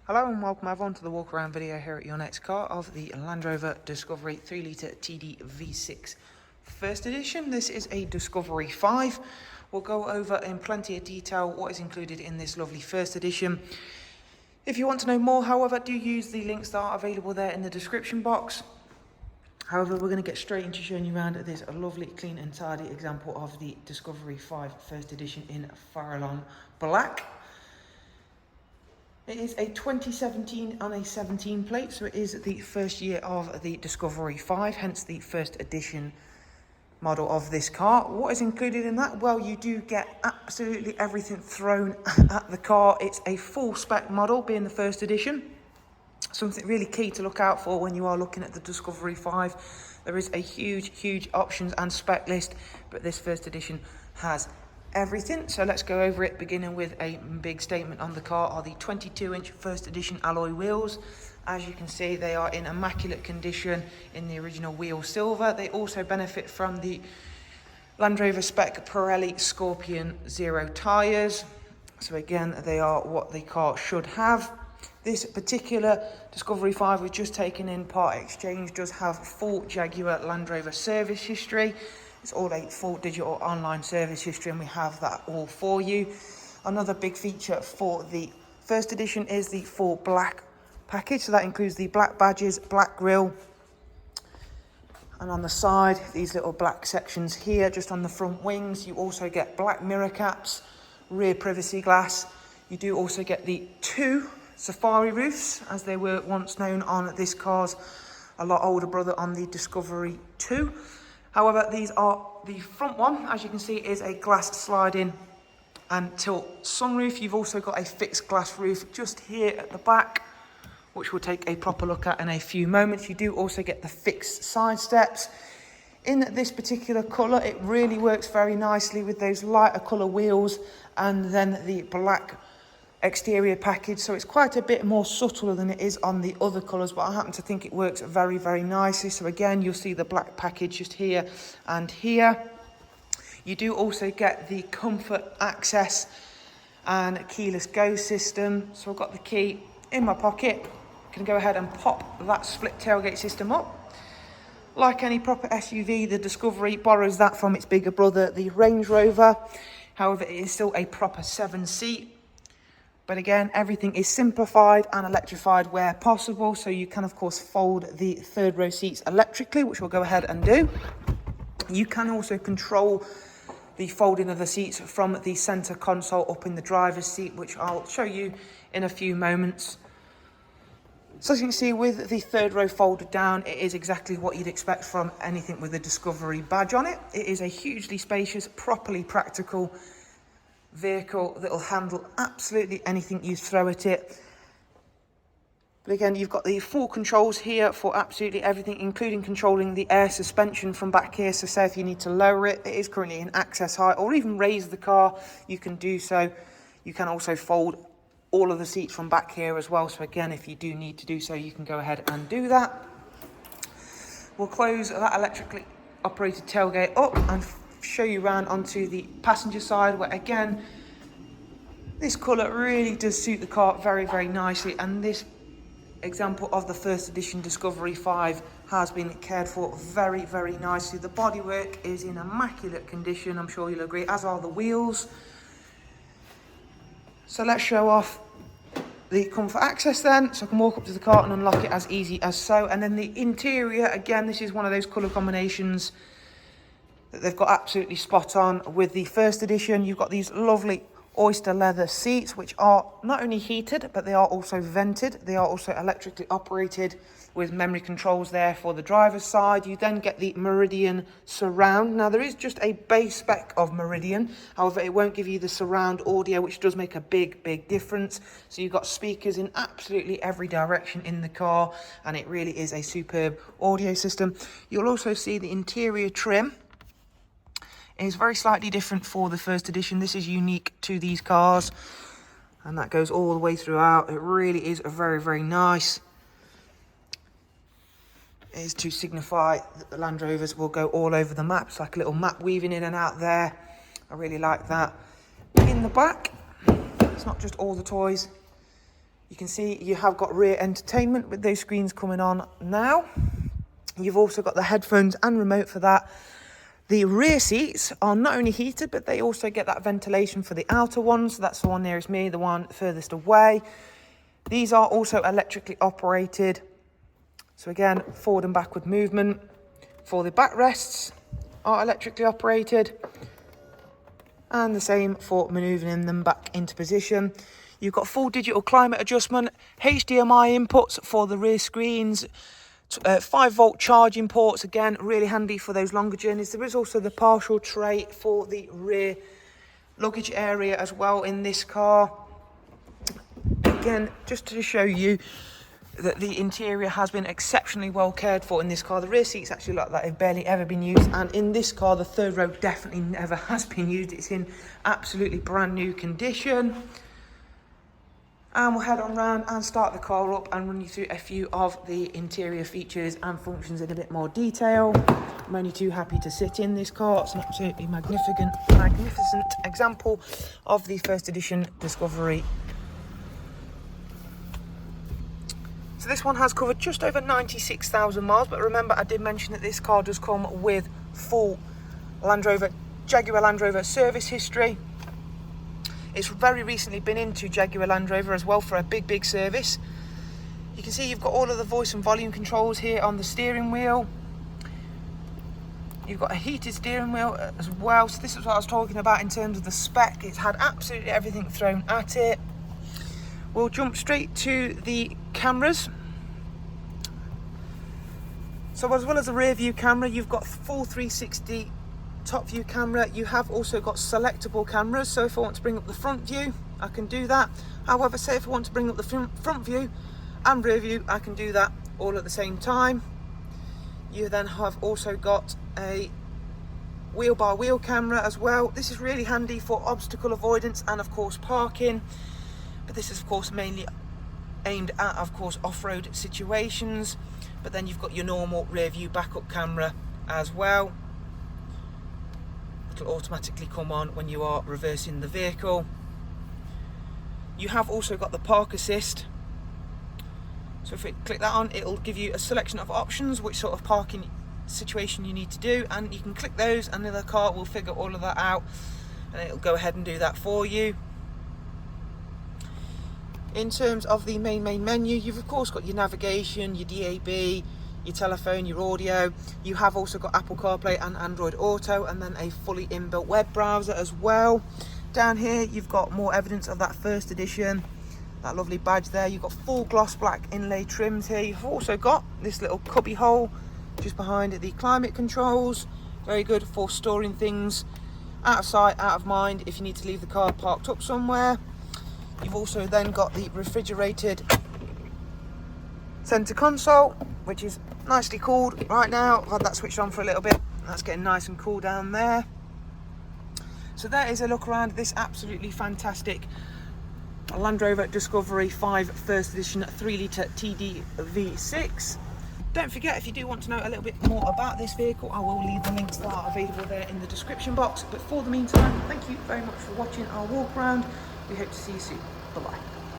Hello and welcome everyone to the walk around video here at your next car of the Land Rover Discovery 3 litre TD V6 first edition. This is a Discovery 5. We'll go over in plenty of detail what is included in this lovely first edition. If you want to know more, however, do use the links that are available there in the description box. However, we're going to get straight into showing you around this lovely, clean and tidy example of the Discovery 5 first edition in Farallon Black. It is a 2017 on a 17 plate, so it is the first year of the Discovery 5, hence the first edition model of this car. What is included in that? Well, you do get absolutely everything thrown at the car. It's a full spec model, being the first edition. Something really key to look out for when you are looking at the Discovery 5. There is a huge options and spec list, but this first edition has everything. So let's go over it, beginning with a big statement on the car are the 22-inch first edition alloy wheels. As you can see, they are in immaculate condition in the original wheel silver. They also benefit from the Land Rover Spec Pirelli Scorpion Zero tyres. So again, they are what the car should have. This particular Discovery 5 we've just taken in part exchange does have full Jaguar Land Rover service history. It's all a full digital online service history, and we have that all for you. Another big feature for the first edition is the full black package. So that includes the black badges, black grille, and on the side, these little black sections here, just on the front wings. You also get black mirror caps, rear privacy glass. You do also get the two safari roofs, as they were once known on this car's a lot older brother on the Discovery 2. However, these are the front one, as you can see, is a glass sliding and tilt sunroof. You've also got a fixed glass roof just here at the back, which we'll take a proper look at in a few moments. You do also get the fixed side steps. In this particular colour, it really works very nicely with those lighter colour wheels and then the black exterior package, so it's quite a bit more subtle than it is on the other colours, but I happen to think it works very nicely. So again, you'll see the black package just here and here. You do also get the comfort access and keyless go system. So I've got the key in my pocket, can go ahead and pop that split tailgate system up. Like any proper SUV, the Discovery borrows that from its bigger brother, the Range Rover. However, it is still a proper 7-seat. But again, everything is simplified and electrified where possible. So you can, of course, fold the third row seats electrically, which we'll go ahead and do. You can also control the folding of the seats from the center console up in the driver's seat, which I'll show you in a few moments. So as you can see, with the third row folded down, it is exactly what you'd expect from anything with a Discovery badge on it. It is a hugely spacious, properly practical vehicle that will handle absolutely anything you throw at it. But again, you've got the full controls here for absolutely everything, including controlling the air suspension from back here. So say if you need to lower it, it is currently in access height, or even raise the car, you can do so. You can also fold all of the seats from back here as well. So again, if you do need to do so, you can go ahead and do that. We'll close that electrically operated tailgate up and show you around onto the passenger side, where again, this colour really does suit the car very nicely, and this example of the first edition Discovery 5 has been cared for very nicely. The bodywork is in immaculate condition, I'm sure you'll agree, as are the wheels. So let's show off the comfort access then, so I can walk up to the car and unlock it as easy as so. And then the interior, again, this is one of those colour combinations that they've got absolutely spot on. With the first edition, you've got these lovely oyster leather seats, which are not only heated, but they are also vented. They are also electrically operated with memory controls there for the driver's side. You then get the Meridian surround. Now, there is just a base spec of Meridian. However, it won't give you the surround audio, which does make a big difference. So you've got speakers in absolutely every direction in the car, and it really is a superb audio system. You'll also see the interior trim is very slightly different for the first edition. This is unique to these cars, and that goes all the way throughout. It really is a very nice. It is to signify that the Land Rovers will go all over the map. It's like a little map weaving in and out there. I really like that. In the back, it's not just all the toys. You can see you have got rear entertainment with those screens coming on now. You've also got the headphones and remote for that. The rear seats are not only heated, but they also get that ventilation for the outer ones. So that's the one nearest me, the one furthest away. These are also electrically operated. So again, forward and backward movement. For the backrests are electrically operated. And the same for manoeuvring them back into position. You've got full digital climate adjustment, HDMI inputs for the rear screens, 5-volt charging ports, again, really handy for those longer journeys. There is also the partial tray for the rear luggage area as well in this car. Again, just to show you that the interior has been exceptionally well cared for in this car. The rear seats actually look like they've barely ever been used, and in this car the third row definitely never has been used. It's in absolutely brand new condition. And we'll head on round and start the car up and run you through a few of the interior features and functions in a bit more detail. I'm only too happy to sit in this car. It's an absolutely magnificent example of the first edition Discovery. So this one has covered just over 96,000 miles, but remember I did mention that this car does come with full Jaguar Land Rover service history. It's very recently been into Jaguar Land Rover as well for a big service. You can see you've got all of the voice and volume controls here on the steering wheel. You've got a heated steering wheel as well. So this is what I was talking about in terms of the spec. It's had absolutely everything thrown at it. We'll jump straight to the cameras. So as well as the rear view camera, you've got full 360 top view camera. You have also got selectable cameras, so if I want to bring up the front view I can do that. However, say if I want to bring up the front view and rear view, I can do that all at the same time. You then have also got a wheel by wheel camera as well. This is really handy for obstacle avoidance and of course parking, but this is of course mainly aimed at of course off-road situations. But then you've got your normal rear view backup camera as well. It'll automatically come on when you are reversing the vehicle. You have also got the park assist. So if we click that on, it'll give you a selection of options, which sort of parking situation you need to do, and you can click those and then the car will figure all of that out and it'll go ahead and do that for you. In terms of the main menu, you've of course got your navigation, your DAB, your telephone, your audio. You have also got Apple CarPlay and Android Auto, and then a fully inbuilt web browser as well. Down here you've got more evidence of that first edition, that lovely badge there. You've got full gloss black inlay trims here. You've also got this little cubby hole just behind the climate controls. Very good for storing things out of sight, out of mind if you need to leave the car parked up somewhere. You've also then got the refrigerated center console, which is nicely cooled right now. I've had that switched on for a little bit. That's getting nice and cool down there. So there is a look around this absolutely fantastic Land Rover Discovery 5 First Edition 3-litre TD V6. Don't forget, if you do want to know a little bit more about this vehicle, I will leave the links that are available there in the description box. But for the meantime, thank you very much for watching our walk around. We hope to see you soon. Bye-bye.